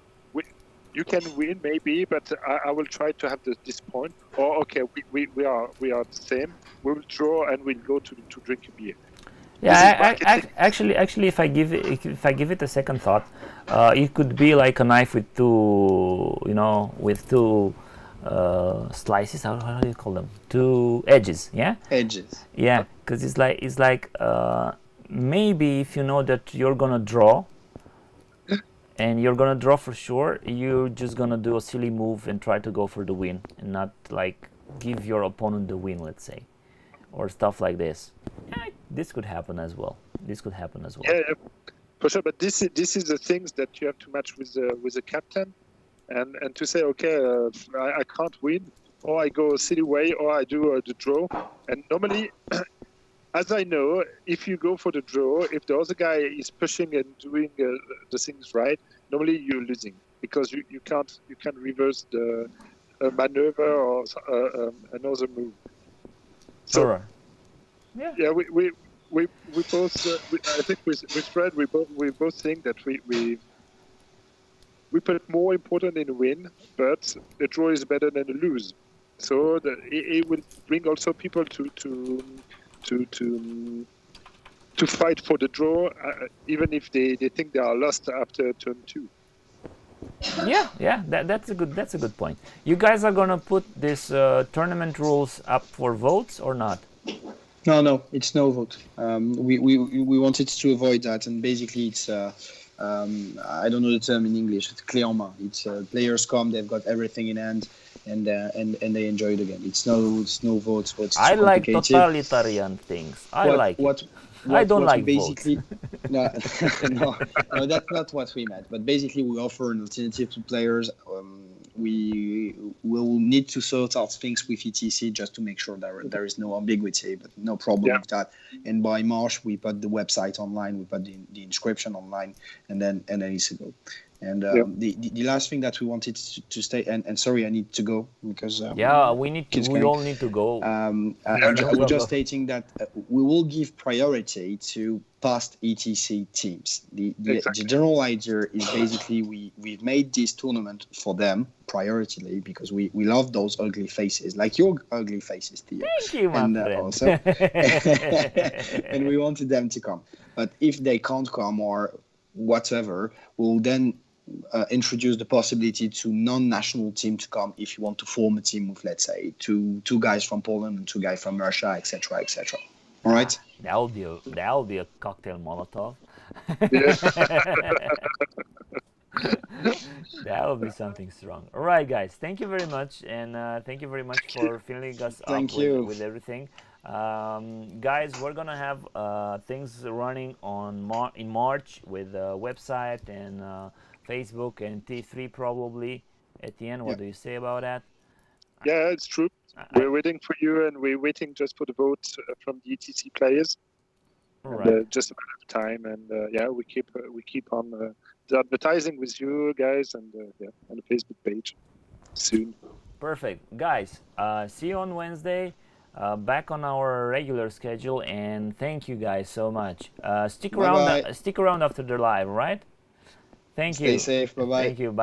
you can win maybe, but I will try to have this point. Or okay, we are the same. We will draw and we'll go to drink a beer. Yeah, actually, if I give it a second thought, it could be like a knife with two, you know, with two slices. How do you call them? Two edges. Yeah. Edges. Yeah, because it's like maybe if you know that you're gonna draw. And you're gonna draw for sure, you're just gonna do a silly move and try to go for the win and not like give your opponent the win, let's say, or stuff like this. Yeah, this could happen as well. Yeah, for sure. But this is the things that you have to match with the captain, and to say, okay, I can't win, or I go a silly way, or I do the draw. And normally, as I know, if you go for the draw, if the other guy is pushing and doing the things right, normally you're losing because you can't reverse the maneuver or another move. So, Sure. yeah, we both. I think with Fred, we both think that we put more important in a win, but the draw is better than a lose. So it will bring also people to fight for the draw, even if they think they are lost after turn 2. Yeah, that's a good point. You guys are gonna put this tournament rules up for votes or not? No, it's no vote. We wanted to avoid that, and basically it's I don't know the term in English. It's clé en main. It's players come, they've got everything in hand, and they enjoy it again. It's no votes. But it's I like complicated. totalitarian things. I don't like basically, votes. no, that's not what we meant. But basically, we offer an alternative to players. We will need to sort out things with ETC just to make sure that there is no ambiguity, but no problem with that. And by March, we put the website online, we put the inscription online, and then it's a go. And Yeah. the last thing that we wanted to stay, and sorry, I need to go because Yeah, we need to. kids We going. all need to go. I'm No problem. just stating that we will give priority to past ETC teams. The Exactly. general idea is basically we've made this tournament for them priority because we love those ugly faces, like your ugly faces, Theo. Thank you, my And friend. also, and we wanted them to come. But if they can't come or whatever, we'll then introduce the possibility to non-national team to come if you want to form a team with, let's say, two guys from Poland and two guys from Russia, etc., etc. All right. That'll be a cocktail Molotov. Yeah. That'll be something strong. All right, guys. Thank you very much, and thank you very much for filling us up Thank you. with everything. Guys, we're gonna have things running in March with a website and Facebook and T3 probably. Etienne, what Yeah. do you say about that? Yeah, it's true. We're waiting for you, and we're waiting just for the vote from the ETC players. All And, right. just a matter of time, and yeah, we keep on the advertising with you guys, and yeah, on the Facebook page soon. Perfect, guys. See you on Wednesday. Back on our regular schedule, and thank you guys so much. Stick around. Bye-bye. Stick around after the live, right? Thank you. Stay safe. Bye bye. Thank you. Bye.